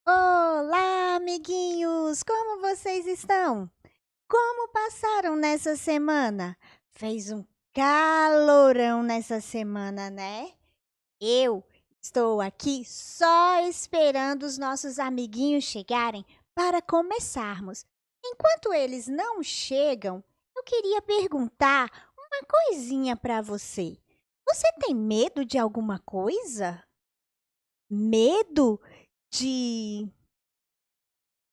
Olá, amiguinhos! Como vocês estão? Como passaram nessa semana? Fez um calorão nessa semana, né? Eu estou aqui só esperando os nossos amiguinhos chegarem para começarmos. Enquanto eles não chegam, eu queria perguntar uma coisinha para você. Você tem medo de alguma coisa? Medo de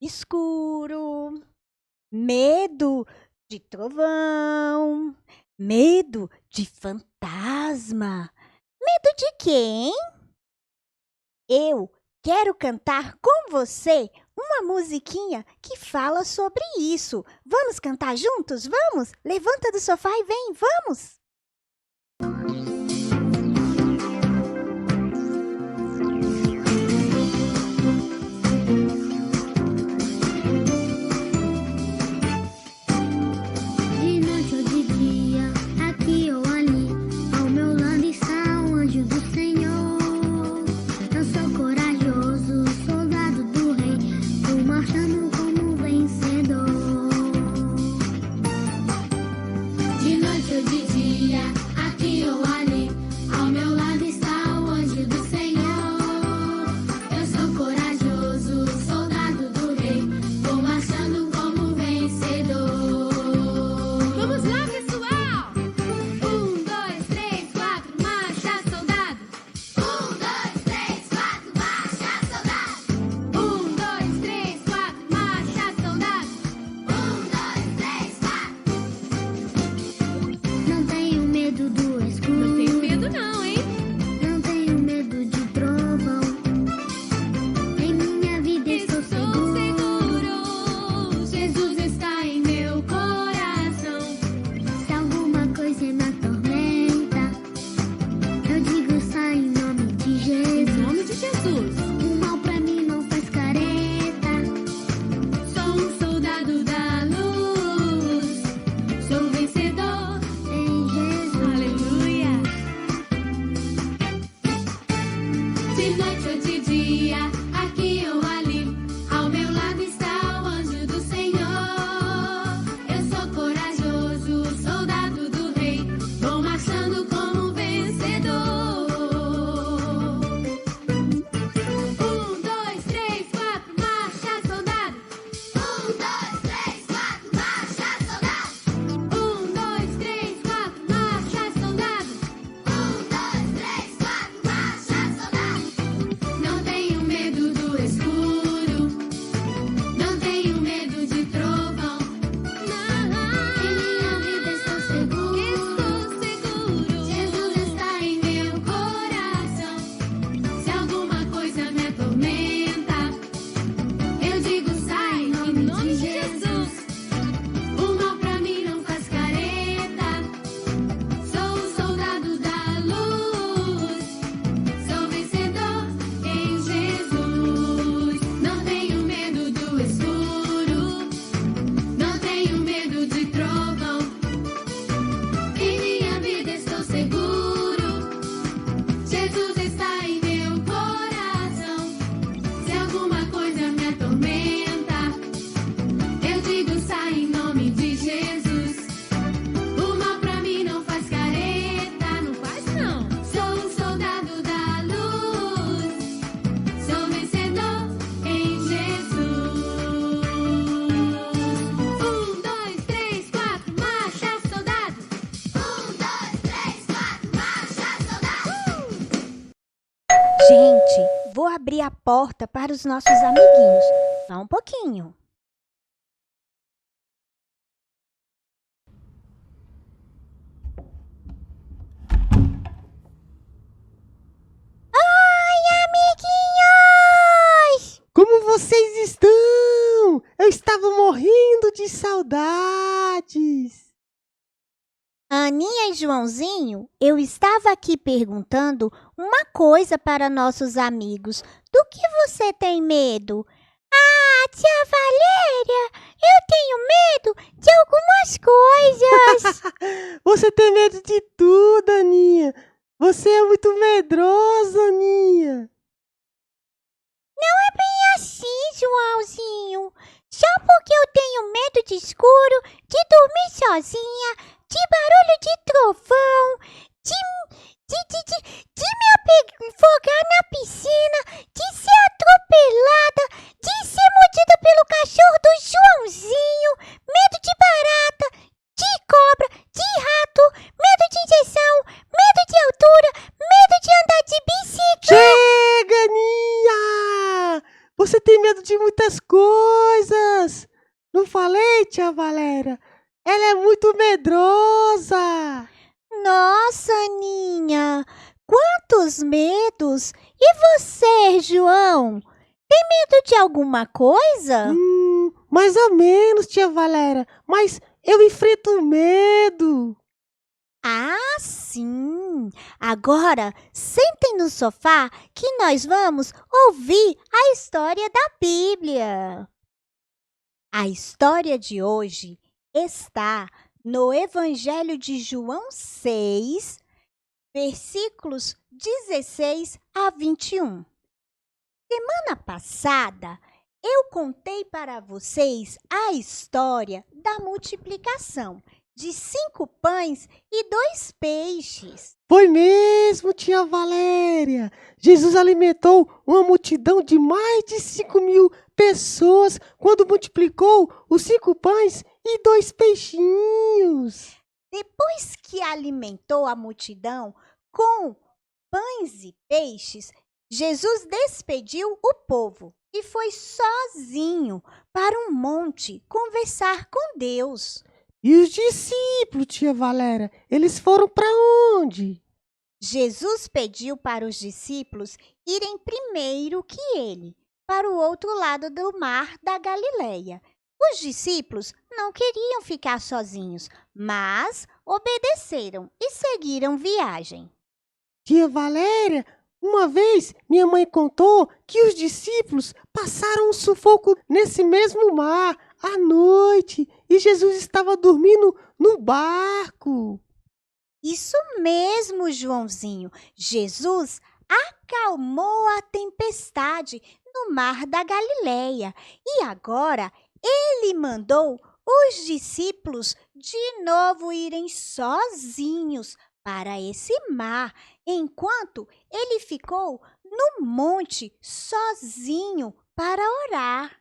escuro, medo de trovão, medo de fantasma. Medo de quê, hein? Eu quero cantar com você uma musiquinha que fala sobre isso. Vamos cantar juntos? Vamos? Levanta do sofá e vem, vamos! De noite ou de dia, aqui ou ali, ao meu lado está o anjo do Senhor. Eu sou corajoso, soldado do rei, vou marchando como vencedor. De noite ou de dia, aqui ou ali, ao meu lado está o anjo do Senhor. Eu sou corajoso, soldado do rei, vou marchando como vencedor. Vamos lá, pessoal! 1, 2, 3, 4, marcha, soldado! 1, 2, 3, 4, marcha, soldado! 1, 2, 3, 4, marcha, soldado! 1, 2, 3, 4. Não tenho medo do escuro. Não tenho medo não, hein? Não tenho medo de trovão. Em minha vida estou seguro. Jesus está em meu coração. Se alguma coisa me atormenta, eu digo sai em nome de Jesus. Em nome de Jesus. O mal pra mim não faz careta. Sou um soldado da luz. Sou vencedor em Jesus. Aleluia. De noite ou de dia, aqui ou ali, ao meu lado está o anjo do Senhor. Eu sou corajoso, soldado do rei, vou marchando como vencedor. 1, 2, 3, 4, marcha, soldado! 1, 2, 3, 4, marcha, soldado! 1, 2, 3, 4, marcha, soldado! 1, 2, 3, 4, marcha, soldado! Não tenho medo do escuro, não tenho medo de trovão. Em minha vida estou seguro. Jesus está em meu coração. Se alguma coisa me atormenta, eu digo sai em nome de Jesus. O mal pra mim não faz careta. Sou um soldado da luz. Sou vencedor em Jesus. Não tenho medo do escuro. Não tenho medo de trovão. Em minha vida estou seguro. Jesus está em meu coração. Se alguma coisa me atormenta, eu digo sai em nome de Jesus. O mal pra mim não faz careta. Não faz não. Sou um soldado da luz. Sou vencedor em Jesus. 1, 2, 3, 4, marcha, soldado! 1, 2, 3, 4, marcha, soldado! Gente, vou abrir a porta para os nossos amiguinhos. Só um pouquinho. Oi, amiguinhos! Como vocês estão? Eu estava morrendo de saudades. Aninha e Joãozinho, eu estava aqui perguntando uma coisa para nossos amigos. Do que você tem medo? Ah, tia Valéria, eu tenho medo de algumas coisas. Você tem medo de tudo, Aninha. Você é muito medrosa, Aninha. Assim, Joãozinho, só porque eu tenho medo de escuro, de dormir sozinha, de barulho de trovão, de me afogar na piscina, de ser atropelada, de ser mordida pelo cachorro do Joãozinho, medo de barata, de cobra, de rato, medo de injeção, medo de altura, medo de andar de bicicleta. Chega, Aninha! Você tem medo de muitas coisas. Não falei, tia Valéria? Ela é muito medrosa. Nossa, Aninha, quantos medos! E você, João? Tem medo de alguma coisa? Mais ou menos, tia Valéria. Mas eu enfrento medo. Ah, sim! Agora, sentem no sofá que nós vamos ouvir a história da Bíblia. A história de hoje está no Evangelho de João 6, versículos 16 a 21. Semana passada, eu contei para vocês a história da multiplicação de 5 pães e 2 peixes. Foi mesmo, tia Valéria. Jesus alimentou uma multidão de mais de 5.000 pessoas quando multiplicou os 5 pães e 2 peixinhos. Depois que alimentou a multidão com pães e peixes, Jesus despediu o povo e foi sozinho para um monte conversar com Deus. E os discípulos, tia Valéria, eles foram para onde? Jesus pediu para os discípulos irem primeiro que ele, para o outro lado do mar da Galileia. Os discípulos não queriam ficar sozinhos, mas obedeceram e seguiram viagem. Tia Valéria, uma vez minha mãe contou que os discípulos passaram um sufoco nesse mesmo mar à noite e Jesus estava dormindo no barco. Isso mesmo, Joãozinho. Jesus acalmou a tempestade no mar da Galileia e agora ele mandou os discípulos de novo irem sozinhos para esse mar, enquanto ele ficou no monte sozinho para orar.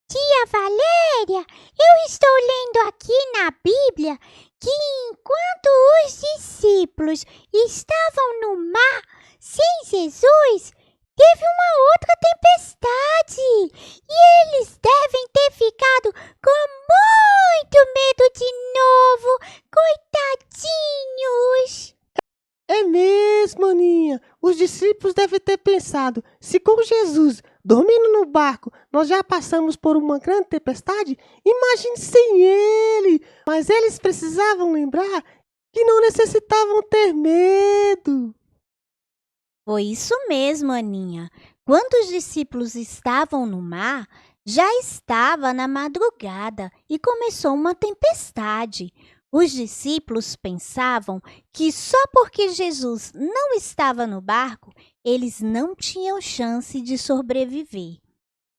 Tia Valéria, eu estou lendo aqui na Bíblia que enquanto os discípulos estavam no mar sem Jesus, teve uma outra tempestade e eles devem ter ficado com muito medo de novo, coitadinhos. É mesmo, Aninha. Os discípulos devem ter pensado, se com Jesus dormindo no barco nós já passamos por uma grande tempestade, imagine sem ele. Mas eles precisavam lembrar que não necessitavam ter medo. Foi isso mesmo, Aninha. Quando os discípulos estavam no mar, já estava na madrugada e começou uma tempestade. Os discípulos pensavam que só porque Jesus não estava no barco, eles não tinham chance de sobreviver.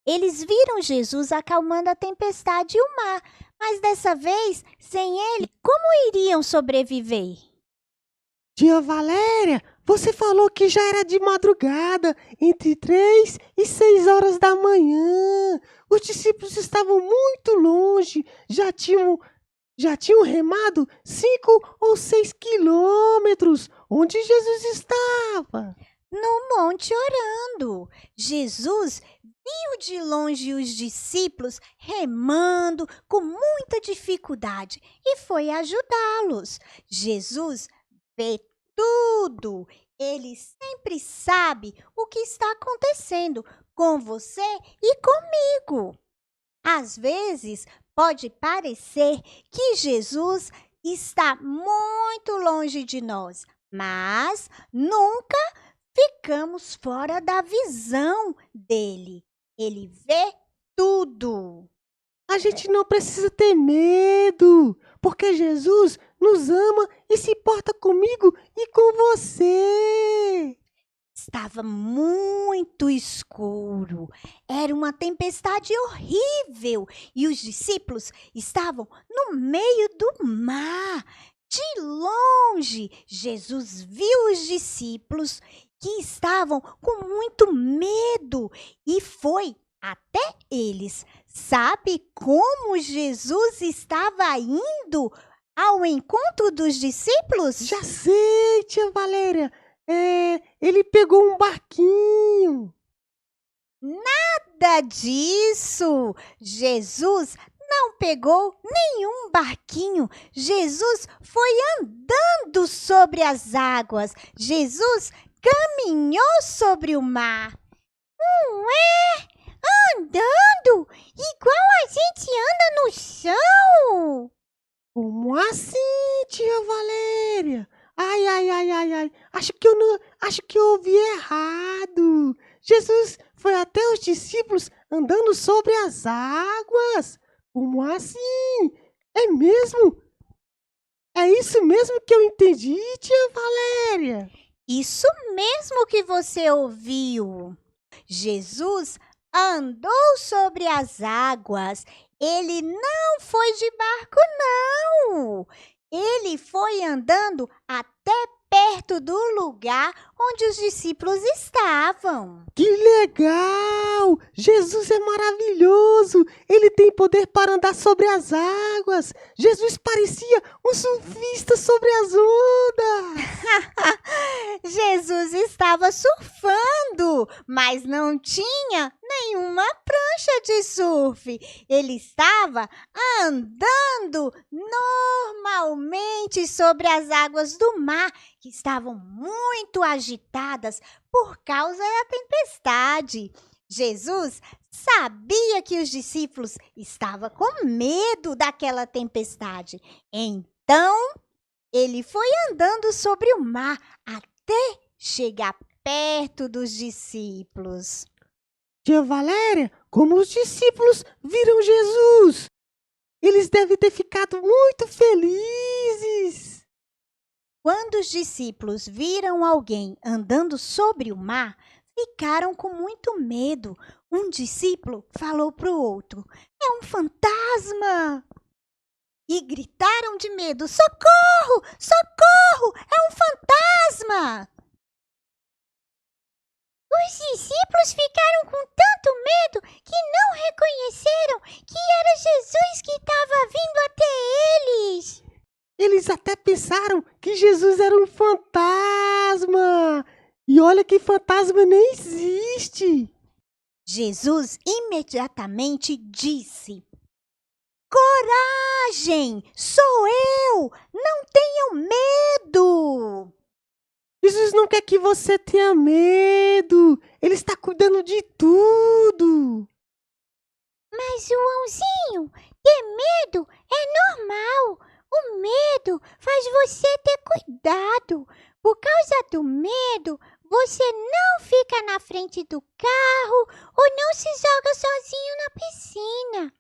Eles viram Jesus acalmando a tempestade e o mar, mas dessa vez, sem ele, como iriam sobreviver? Tia Valéria, você falou que já era de madrugada, entre 3 e 6 horas da manhã. Os discípulos estavam muito longe, já tinham remado 5 ou 6 quilômetros. Onde Jesus estava? No monte orando. Jesus viu de longe os discípulos remando com muita dificuldade e foi ajudá-los. Jesus vê tudo. Ele sempre sabe o que está acontecendo com você e comigo. Às vezes, pode parecer que Jesus está muito longe de nós, mas nunca ficamos fora da visão dele. Ele vê tudo. A gente não precisa ter medo, porque Jesus nos ama e se importa comigo e com você. Estava muito escuro. Era uma tempestade horrível e os discípulos estavam no meio do mar. De longe, Jesus viu os discípulos que estavam com muito medo e foi até eles. Sabe como Jesus estava indo ao encontro dos discípulos? Já sei, tia Valéria. Ele pegou um barquinho. Nada disso! Jesus não pegou nenhum barquinho. Jesus foi andando sobre as águas. Jesus caminhou sobre o mar. Não é? Andando? Igual a gente anda no chão? Como assim, tia Valéria? Ai. Acho que eu ouvi errado. Jesus foi até os discípulos andando sobre as águas. Como assim? É mesmo? É isso mesmo que eu entendi, tia Valéria? Isso mesmo que você ouviu. Jesus andou sobre as águas. Ele não foi de barco, não. Ele foi andando até perto do lugar onde os discípulos estavam. Que legal! Jesus é maravilhoso! Ele tem poder para andar sobre as águas! Jesus parecia um surfista sobre as ondas! Jesus estava surfando, mas não tinha nenhuma prancha de surf. Ele estava andando normalmente sobre as águas do mar, que estavam muito agitadas por causa da tempestade. Jesus sabia que os discípulos estavam com medo daquela tempestade. Então, ele foi andando sobre o mar até chegar perto dos discípulos. Tia Valéria, como os discípulos viram Jesus? Eles devem ter ficado muito felizes. Quando os discípulos viram alguém andando sobre o mar, ficaram com muito medo. Um discípulo falou para o outro: "É um fantasma!" E gritaram de medo: "Socorro! Socorro! É um fantasma!" Os discípulos ficaram com tanto medo que não reconheceram que era Jesus que estava vindo até eles. Eles até pensaram que Jesus era um fantasma. E olha que fantasma nem existe. Jesus imediatamente disse: "Coragem! Sou eu! Não tenham medo!" Jesus não quer que você tenha medo. Ele está cuidando de tudo. Mas, Joãozinho, ter medo é normal. O medo faz você ter cuidado. Por causa do medo, você não fica na frente do carro ou não se joga sozinho na piscina.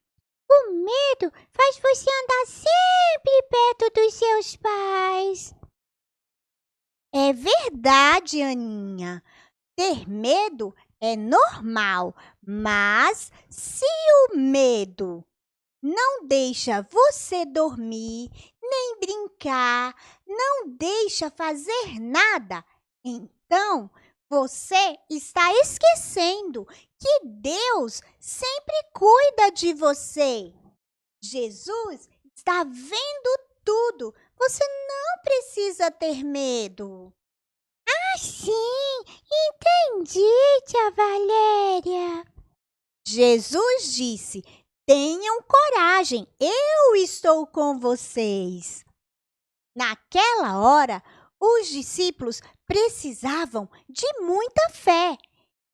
O medo faz você andar sempre perto dos seus pais. É verdade, Aninha. Ter medo é normal, mas se o medo não deixa você dormir, nem brincar, não deixa fazer nada, então você está esquecendo que Deus sempre cuida de você. Jesus está vendo tudo. Você não precisa ter medo. Ah, sim, entendi, tia Valéria. Jesus disse: "Tenham coragem, eu estou com vocês." Naquela hora, os discípulos precisavam de muita fé.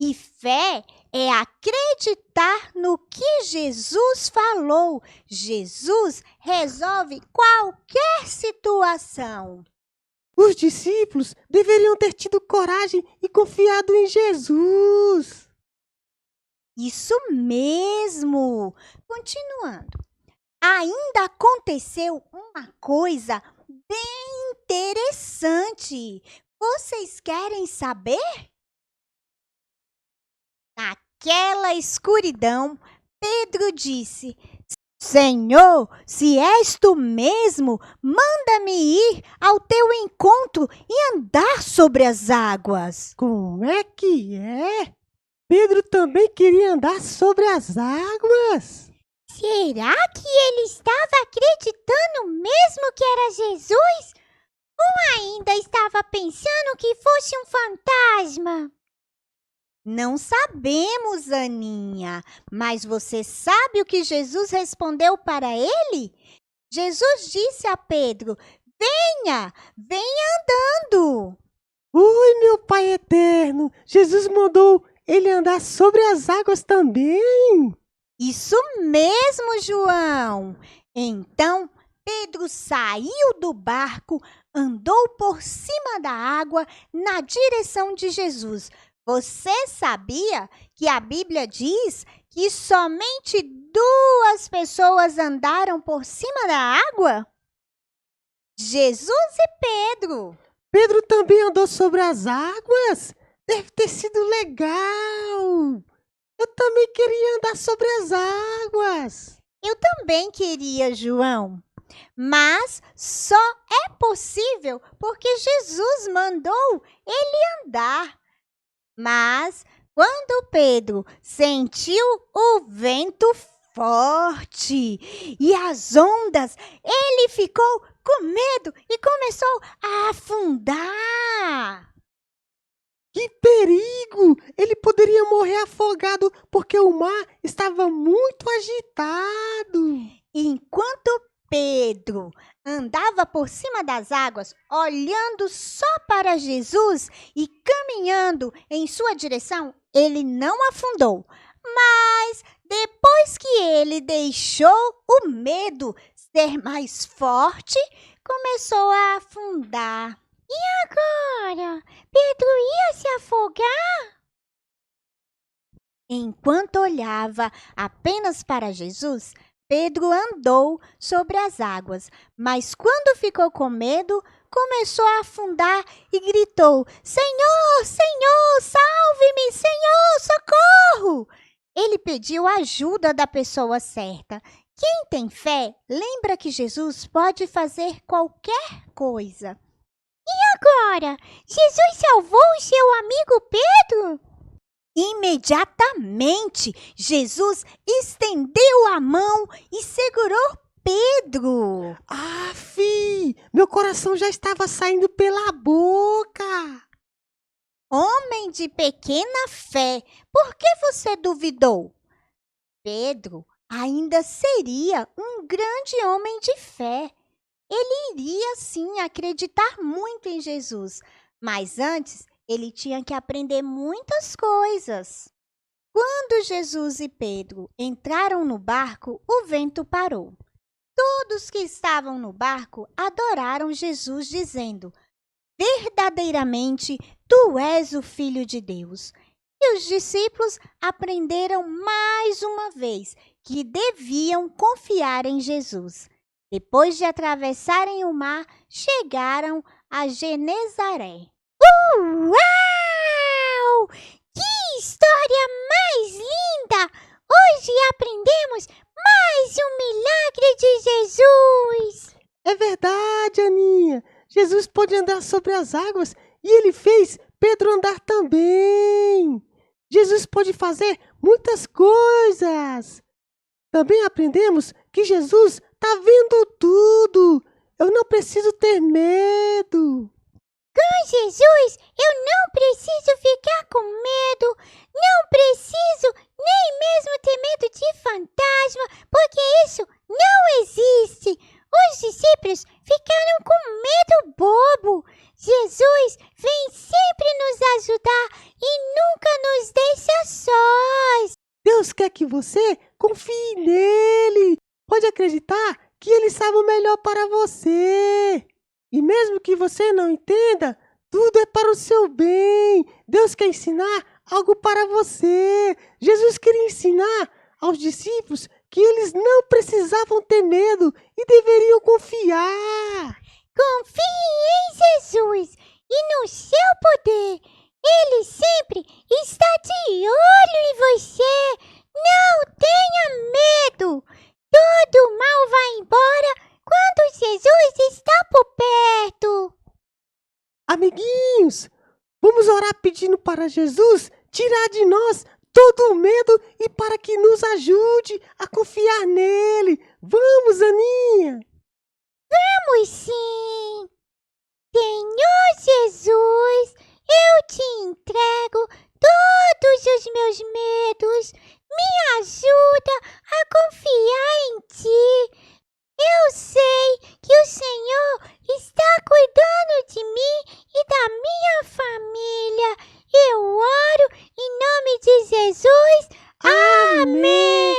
E fé é acreditar no que Jesus falou. Jesus resolve qualquer situação. Os discípulos deveriam ter tido coragem e confiado em Jesus. Isso mesmo! Continuando. Ainda aconteceu uma coisa bem interessante. Vocês querem saber? Naquela escuridão, Pedro disse: Senhor, se és tu mesmo, manda-me ir ao teu encontro e andar sobre as águas. Como é que é? Pedro também queria andar sobre as águas. Será que ele estava acreditando mesmo que era Jesus? Ou ainda estava pensando que fosse um fantasma? Não sabemos, Aninha, mas você sabe o que Jesus respondeu para ele? Jesus disse a Pedro: venha andando. Oi, meu Pai eterno, Jesus mandou ele andar sobre as águas também. Isso mesmo, João. Então, Pedro saiu do barco, andou por cima da água na direção de Jesus. Você sabia que a Bíblia diz que somente 2 pessoas andaram por cima da água? Jesus e Pedro. Pedro também andou sobre as águas? Deve ter sido legal. Eu também queria andar sobre as águas. Eu também queria, João. Mas só é possível porque Jesus mandou ele andar. Mas quando Pedro sentiu o vento forte e as ondas, ele ficou com medo e começou a afundar. Que perigo! Ele poderia morrer afogado porque o mar estava muito agitado. Enquanto Pedro andava por cima das águas, olhando só para Jesus e caminhando em sua direção, ele não afundou. Mas depois que ele deixou o medo ser mais forte, começou a afundar. E agora? Pedro ia se afogar? Enquanto olhava apenas para Jesus, Pedro andou sobre as águas, mas quando ficou com medo, começou a afundar e gritou: Senhor, Senhor, salve-me, Senhor, socorro! Ele pediu a ajuda da pessoa certa. Quem tem fé, lembra que Jesus pode fazer qualquer coisa. E agora? Jesus salvou o seu amigo Pedro? Imediatamente, Jesus estendeu a mão e segurou Pedro. Aff, meu coração já estava saindo pela boca. Homem de pequena fé, por que você duvidou? Pedro ainda seria um grande homem de fé. Ele iria sim acreditar muito em Jesus, mas antes ele tinha que aprender muitas coisas. Quando Jesus e Pedro entraram no barco, o vento parou. Todos que estavam no barco adoraram Jesus, dizendo: verdadeiramente, tu és o Filho de Deus. E os discípulos aprenderam mais uma vez que deviam confiar em Jesus. Depois de atravessarem o mar, chegaram a Genezaré. Uau! Que história mais linda! Hoje aprendemos mais um milagre de Jesus. É verdade, Aninha. Jesus pode andar sobre as águas e ele fez Pedro andar também. Jesus pode fazer muitas coisas. Também aprendemos que Jesus está vendo tudo. Eu não preciso ter medo. Com Jesus, eu não preciso ficar com medo. Não preciso nem mesmo ter medo de fantasma, porque isso não existe. Os discípulos ficaram com medo bobo. Jesus vem sempre nos ajudar e nunca nos deixa só. Deus quer que você confie nele. Pode acreditar que ele sabe o melhor para você. E mesmo que você não entenda, tudo é para o seu bem. Deus quer ensinar algo para você. Jesus queria ensinar aos discípulos que eles não precisavam ter medo e deveriam confiar. Confie em Jesus e no seu poder. Ele sempre está de olho em você. Não tenha medo. Todo mal vai embora quando Jesus está por perto. Amiguinhos, vamos orar pedindo para Jesus tirar de nós todo o medo e para que nos ajude a confiar nele. Vamos, Aninha! Vamos sim. Senhor Jesus, eu te entrego todos os meus medos. Me ajuda a confiar em ti. Eu sei que o Senhor está cuidando de mim e da minha família. Eu oro em nome de Jesus. Amém!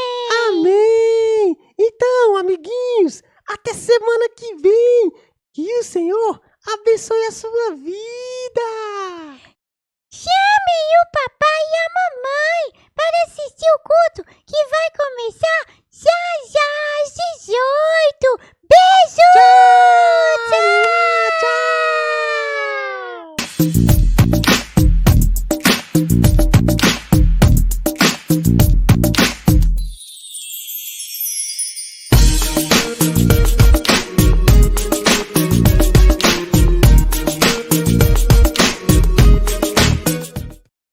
Amém! Então, amiguinhos, até semana que vem. Que o Senhor abençoe a sua vida.